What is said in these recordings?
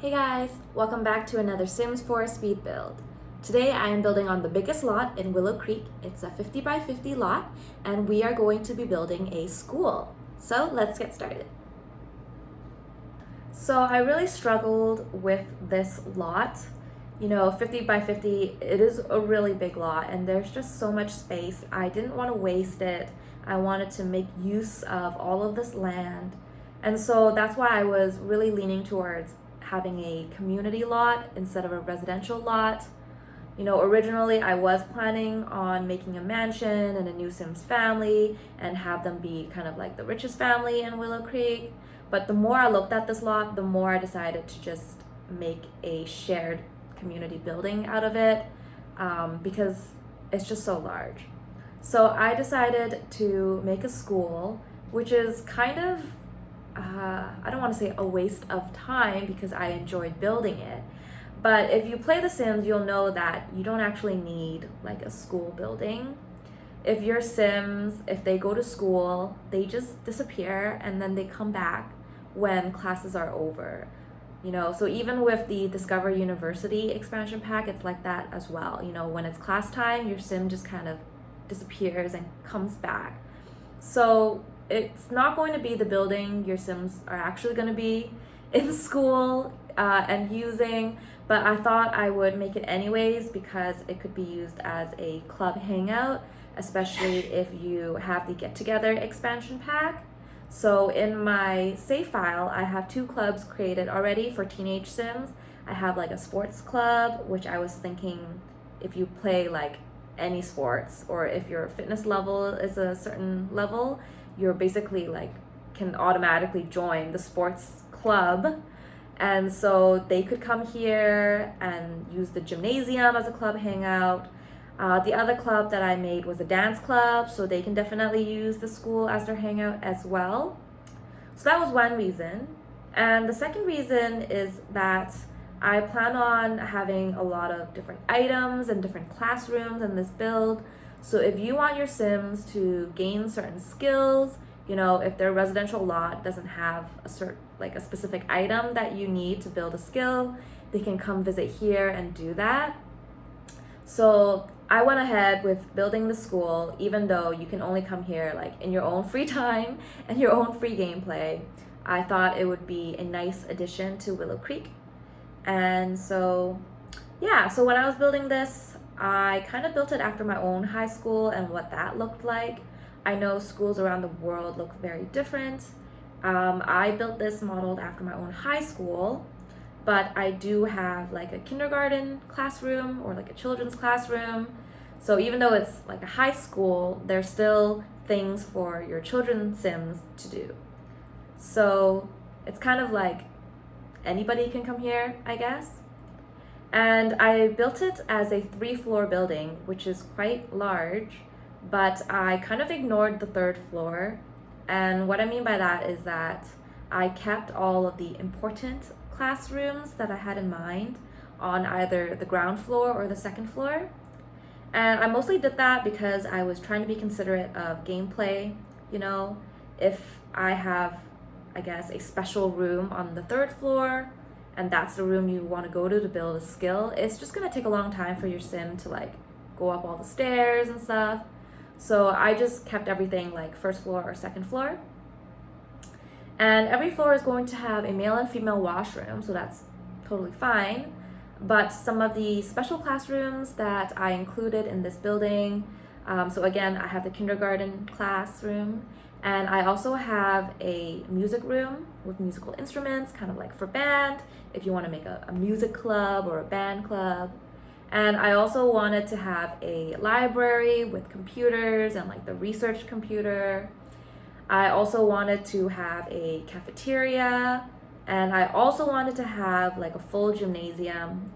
Hey guys, welcome back to another Sims 4 speed build. Today I am building on the biggest lot in Willow Creek. It's a 50 by 50 lot and we are going to be building a school. So let's get started. So I really struggled with this lot. 50 by 50, it is a really big lot and there's just so much space. I didn't want to waste it. I wanted to make use of all of this land. And so that's why I was really leaning towards having a community lot instead of a residential lot. Originally I was planning on making a mansion and a new Sims family and have them be kind of like the richest family in Willow Creek. But the more I looked at this lot, the more I decided to just make a shared community building out of it because it's just so large. So I decided to make a school, which is kind of I don't want to say a waste of time because I enjoyed building it. But if you play The Sims, you'll know that you don't actually need like a school building. If your Sims, if they go to school, they just disappear and then they come back when classes are over. So even with the Discover University expansion pack, it's like that as well. When it's class time, your Sim just kind of disappears and comes back. So it's not going to be the building your Sims are actually going to be in school and using, but I thought I would make it anyways because it could be used as a club hangout, especially if you have the Get Together expansion pack. So in my save file, I have 2 clubs created already for teenage Sims. I have like a sports club, which I was thinking if you play like any sports or if your fitness level is a certain level, you're basically like can automatically join the sports club. And so they could come here and use the gymnasium as a club hangout. The other club that I made was a dance club, so they can definitely use the school as their hangout as well. So that was one reason. And the second reason is that I plan on having a lot of different items and different classrooms in this build. So if you want your Sims to gain certain skills, if their residential lot doesn't have a specific item that you need to build a skill, they can come visit here and do that. So I went ahead with building the school, even though you can only come here like in your own free time and your own free gameplay. I thought it would be a nice addition to Willow Creek. And so when I was building this, I kind of built it after my own high school and what that looked like. I know schools around the world look very different. I built this modeled after my own high school, but I do have like a kindergarten classroom or like a children's classroom. So even though it's like a high school, there's still things for your children's Sims to do. So it's kind of like anybody can come here, I guess. And I built it as a 3-floor building, which is quite large, but I kind of ignored the 3rd floor. And what I mean by that is that I kept all of the important classrooms that I had in mind on either the ground floor or the 2nd floor. And I mostly did that because I was trying to be considerate of gameplay. If I have, I guess, a special room on the 3rd floor, and that's the room you want to go to build a skill, it's just going to take a long time for your Sim to like go up all the stairs and stuff. So I just kept everything like 1st floor or 2nd floor. And every floor is going to have a male and female washroom, so that's totally fine. But some of the special classrooms that I included in this building, so again, I have the kindergarten classroom, and I also have a music room with musical instruments, kind of like for band, if you want to make a music club or a band club. And I also wanted to have a library with computers and like the research computer. I also wanted to have a cafeteria, and I also wanted to have like a full gymnasium.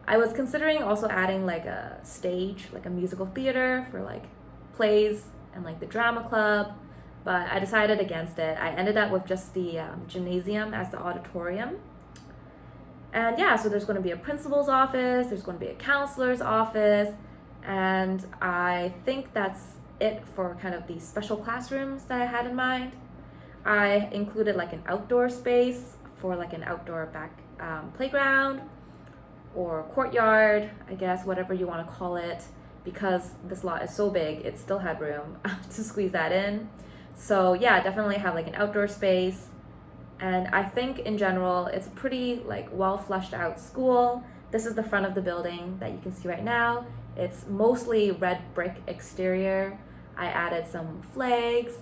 I was considering also adding like a stage, like a musical theater for like plays and like the drama club, but I decided against it. I ended up with just the gymnasium as the auditorium. And so there's going to be a principal's office, there's going to be a counselor's office, and I think that's it for kind of the special classrooms that I had in mind. I included like an outdoor space for like an outdoor playground or courtyard, I guess, whatever you want to call it, because this lot is so big, it still had room to squeeze that in. So yeah, definitely have like an outdoor space. And I think in general, it's a pretty like well fleshed out school. This is the front of the building that you can see right now. It's mostly red brick exterior. I added some flags.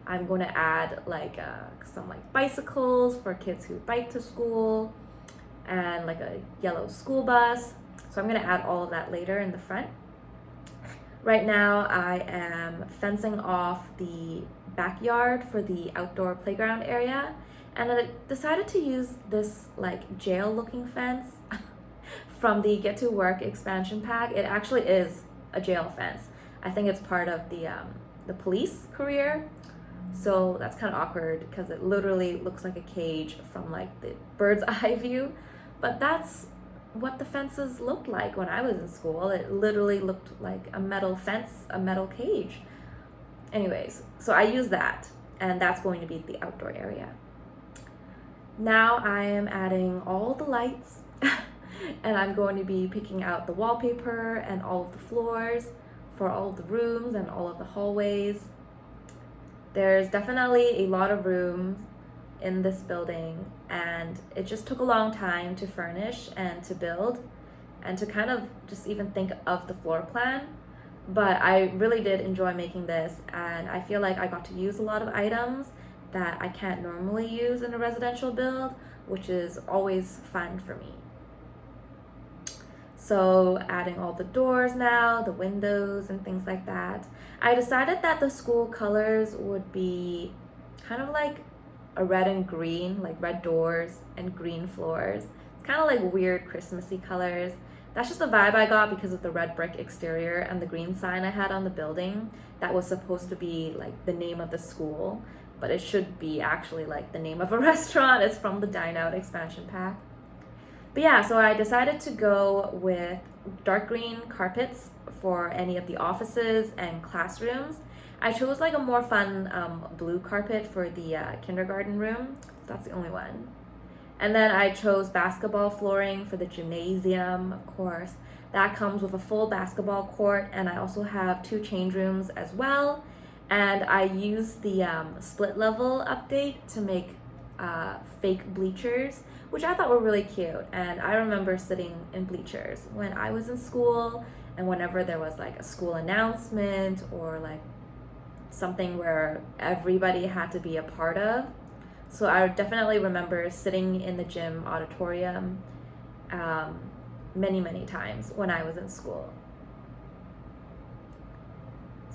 I'm going to add like some like bicycles for kids who bike to school, and like a yellow school bus. So I'm going to add all of that later in the front. Right now I am fencing off the backyard for the outdoor playground area, and I decided to use this like jail looking fence from the Get to Work expansion pack. It actually is a jail fence. I think it's part of the police career. So that's kind of awkward because it literally looks like a cage from like the bird's eye view. But that's what the fences looked like when I was in school. It literally looked like a metal fence, a metal cage. Anyways, so I use that, and that's going to be the outdoor area. Now I am adding all the lights and I'm going to be picking out the wallpaper and all of the floors for all of the rooms and all of the hallways. There's definitely a lot of room in this building, and it just took a long time to furnish and to build and to kind of just even think of the floor plan. But I really did enjoy making this, and I feel like I got to use a lot of items that I can't normally use in a residential build, which is always fun for me. So adding all the doors now, the windows and things like that. I decided that the school colors would be kind of like a red and green, like red doors and green floors. It's kind of like weird Christmassy colors. That's just the vibe I got because of the red brick exterior and the green sign I had on the building that was supposed to be like the name of the school, but it should be actually like the name of a restaurant. It's from the Dine Out expansion pack. But yeah, so I decided to go with dark green carpets for any of the offices and classrooms. I chose like a more fun blue carpet for the kindergarten room. That's the only one. And then I chose basketball flooring for the gymnasium, of course. That comes with a full basketball court, and I also have 2 change rooms as well. And I used the split level update to make fake bleachers, which I thought were really cute. And I remember sitting in bleachers when I was in school, and whenever there was like a school announcement or like something where everybody had to be a part of. So I definitely remember sitting in the gym auditorium many times when I was in school.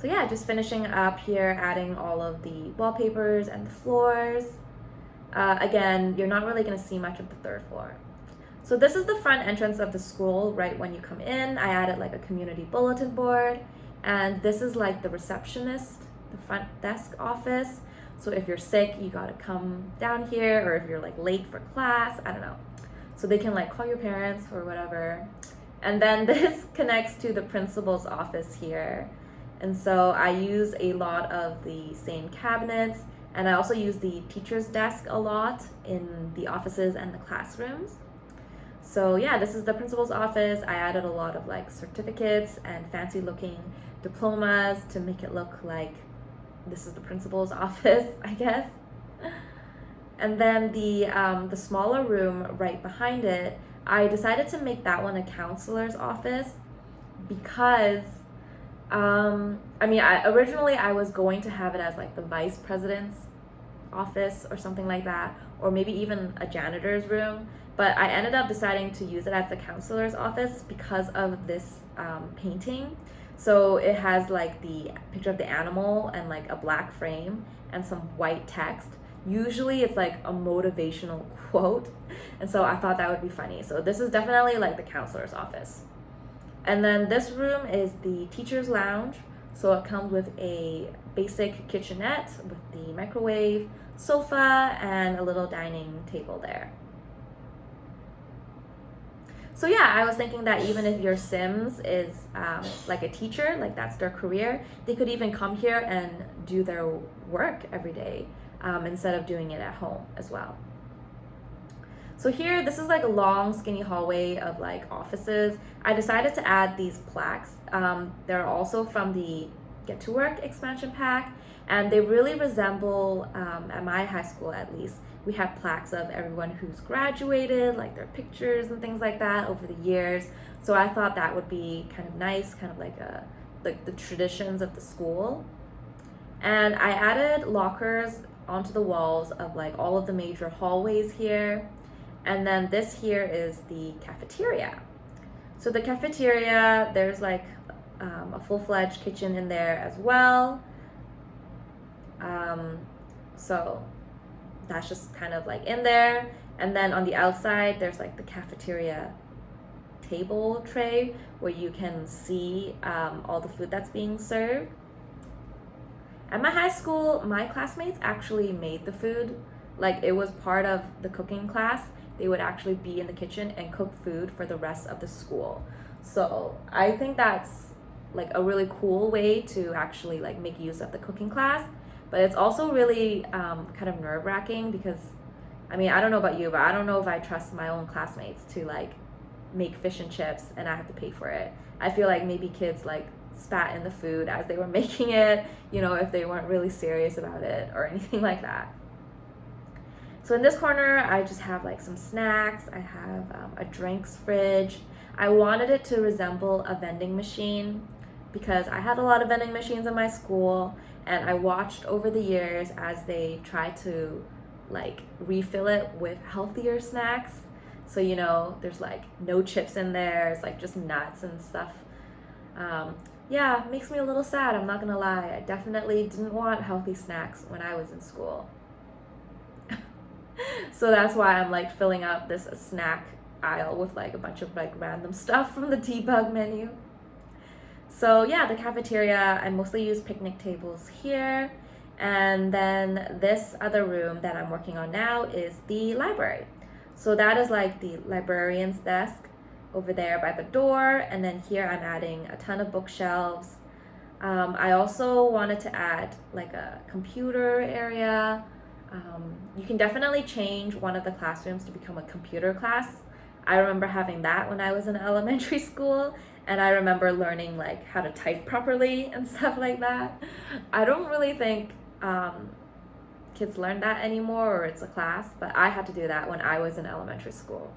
So yeah, just finishing up here, adding all of the wallpapers and the floors. Again, you're not really going to see much of the 3rd floor. So this is the front entrance of the school right when you come in. I added like a community bulletin board, and this is like the receptionist, the front desk office. So if you're sick, you got to come down here, or if you're like late for class, I don't know. So they can like call your parents or whatever. And then this connects to the principal's office here. And so I use a lot of the same cabinets, and I also use the teacher's desk a lot in the offices and the classrooms. So yeah, this is the principal's office. I added a lot of like certificates and fancy looking diplomas to make it look like this is the principal's office, I guess. And then the smaller room right behind it, I decided to make that one a counselor's office because originally I was going to have it as like the vice president's office or something like that, or maybe even a janitor's room, but I ended up deciding to use it as the counselor's office because of this painting. So it has like the picture of the animal and like a black frame and some white text. Usually it's like a motivational quote, and so I thought that would be funny. So this is definitely like the counselor's office. And then this room is the teacher's lounge. So it comes with a basic kitchenette with the microwave, sofa, and a little dining table there. So yeah, I was thinking that even if your Sims is like a teacher, like that's their career, they could even come here and do their work every day instead of doing it at home as well. So here, this is like a long, skinny hallway of like offices. I decided to add these plaques. They're also from the Get to Work expansion pack, and they really resemble, at my high school at least, we had plaques of everyone who's graduated, like their pictures and things like that over the years. So I thought that would be kind of nice, kind of like the traditions of the school. And I added lockers onto the walls of like all of the major hallways here. And then this here is the cafeteria. So the cafeteria, there's like a full-fledged kitchen in there as well. So that's just kind of like in there. And then on the outside, there's like the cafeteria table tray where you can see all the food that's being served. At my high school, my classmates actually made the food. Like it was part of the cooking class. They would actually be in the kitchen and cook food for the rest of the school. So I think that's like a really cool way to actually like make use of the cooking class. But it's also really kind of nerve-wracking because, I mean, I don't know about you, but I don't know if I trust my own classmates to like make fish and chips and I have to pay for it. I feel like maybe kids like spat in the food as they were making it, you know, if they weren't really serious about it or anything like that. So in this corner, I just have like some snacks. I have a drinks fridge. I wanted it to resemble a vending machine because I had a lot of vending machines in my school, and I watched over the years as they tried to like refill it with healthier snacks. So, you know, there's like no chips in there. It's like just nuts and stuff. Yeah, it makes me a little sad. I'm not gonna lie. I definitely didn't want healthy snacks when I was in school. So that's why I'm like filling up this snack aisle with like a bunch of like random stuff from the debug menu. So yeah, the cafeteria, I mostly use picnic tables here. And then this other room that I'm working on now is the library. So that is like the librarian's desk over there by the door. And then here I'm adding a ton of bookshelves. I also wanted to add like a computer area. You can definitely change one of the classrooms to become a computer class. I remember having that when I was in elementary school, and I remember learning like how to type properly and stuff like that. I don't really think kids learn that anymore, or it's a class, but I had to do that when I was in elementary school.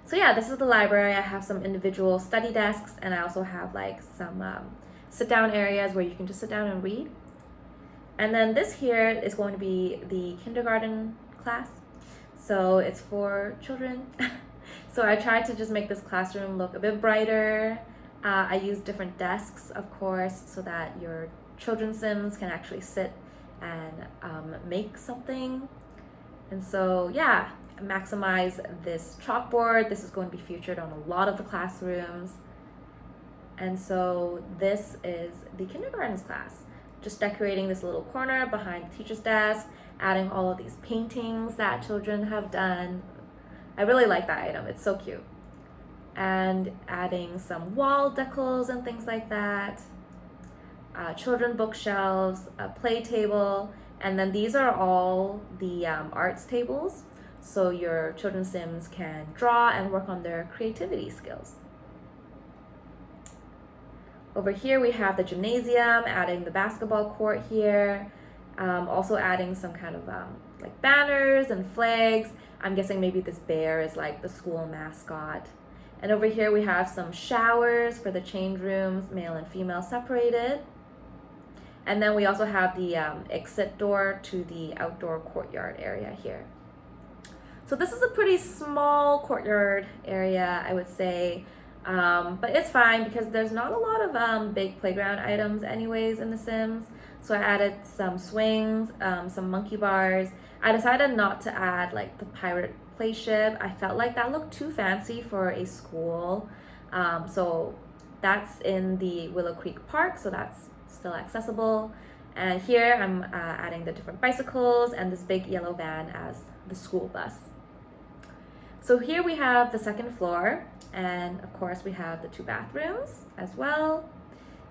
So yeah, this is the library. I have some individual study desks, and I also have like some sit-down areas where you can just sit down and read. And then this here is going to be the kindergarten class. So it's for children. So I tried to just make this classroom look a bit brighter. I used different desks, of course, so that your children's sims can actually sit and make something. And so yeah, maximize this chalkboard. This is going to be featured on a lot of the classrooms. And so this is the kindergarten's class. Just decorating this little corner behind the teacher's desk, adding all of these paintings that children have done. I really like that item, it's so cute. And adding some wall decals and things like that. Children bookshelves, a play table, and then these are all the arts tables. So your children's sims can draw and work on their creativity skills. Over here we have the gymnasium, adding the basketball court here, also adding some kind of like banners and flags. I'm guessing maybe this bear is like the school mascot. And over here we have some showers for the change rooms, male and female separated. And then we also have the exit door to the outdoor courtyard area here. So this is a pretty small courtyard area, I would say. But it's fine because there's not a lot of big playground items anyways in The Sims. So I added some swings, some monkey bars. I decided not to add like the pirate play ship. I felt like that looked too fancy for a school. So that's in the Willow Creek Park, so that's still accessible. And here I'm adding the different bicycles and this big yellow van as the school bus. So here we have the second floor. And of course we have the 2 bathrooms as well.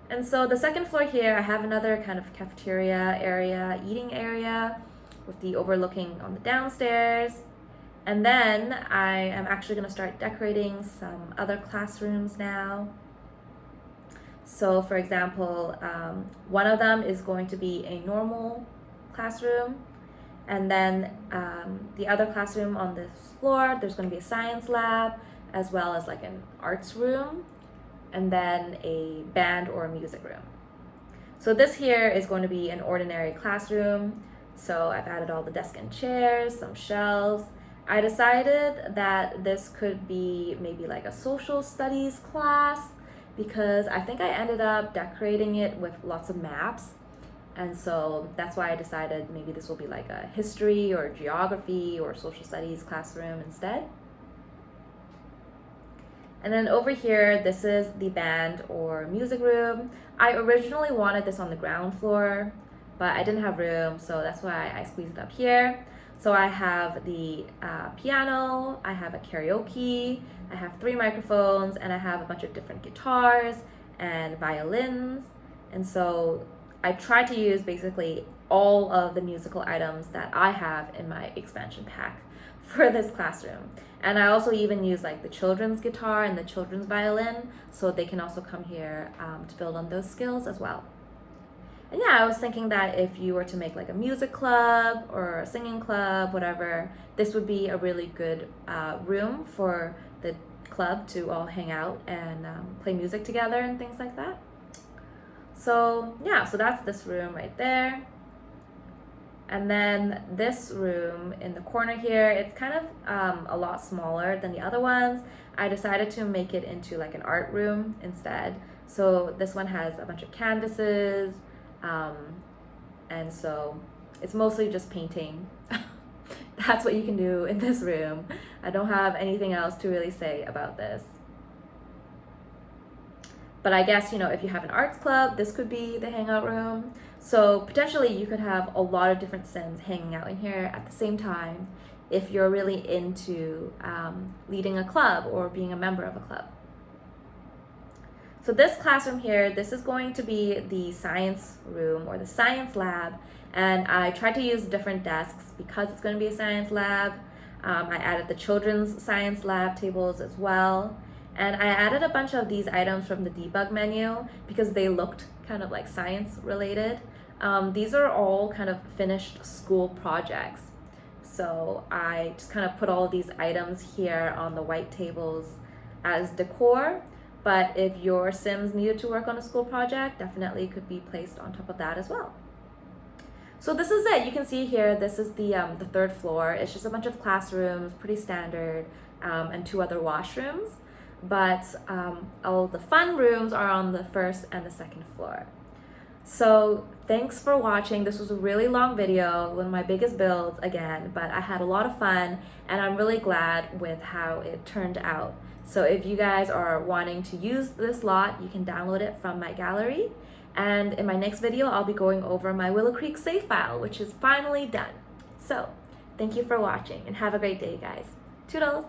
And so the second floor here, I have another kind of cafeteria area, eating area with the overlooking on the downstairs. And then I am actually going to start decorating some other classrooms now. So for example, one of them is going to be a normal classroom, and then the other classroom on this floor, there's going to be a science lab, as well as like an arts room, and then a band or a music room. So this here is going to be an ordinary classroom. So I've added all the desks and chairs, some shelves. I decided that this could be maybe like a social studies class, because I think I ended up decorating it with lots of maps. And so that's why I decided maybe this will be like a history or geography or social studies classroom instead. And then over here, this is the band or music room. I originally wanted this on the ground floor, but I didn't have room, so that's why I squeezed it up here. So I have the piano, I have a karaoke, I have 3 microphones, and I have a bunch of different guitars and violins. And so I tried to use basically all of the musical items that I have in my expansion pack for this classroom. And I also even use like the children's guitar and the children's violin, so they can also come here to build on those skills as well. And yeah, I was thinking that if you were to make like a music club or a singing club, whatever, this would be a really good room for the club to all hang out and play music together and things like that. So yeah, so that's this room right there. And then this room in the corner here, it's kind of a lot smaller than the other ones. I decided to make it into like an art room instead. So this one has a bunch of canvases, and so it's mostly just painting. That's what you can do in this room. I don't have anything else to really say about this. But I guess, you know, if you have an arts club, this could be the hangout room. So potentially you could have a lot of different Sims hanging out in here at the same time if you're really into leading a club or being a member of a club. So this classroom here, this is going to be the science room or the science lab. And I tried to use different desks because it's going to be a science lab. I added the children's science lab tables as well. And I added a bunch of these items from the debug menu because they looked kind of like science related. These are all kind of finished school projects. So I just kind of put all of these items here on the white tables as decor. But if your Sims needed to work on a school project, definitely could be placed on top of that as well. So this is it. You can see here, this is the 3rd floor. It's just a bunch of classrooms, pretty standard, and 2 other washrooms. But all the fun rooms are on the 1st and the 2nd floor. So thanks for watching. This was a really long video, one of my biggest builds again, but I had a lot of fun and I'm really glad with how it turned out. So if you guys are wanting to use this lot, you can download it from my gallery. And in my next video, I'll be going over my Willow Creek save file, which is finally done. So thank you for watching and have a great day, guys. Toodles!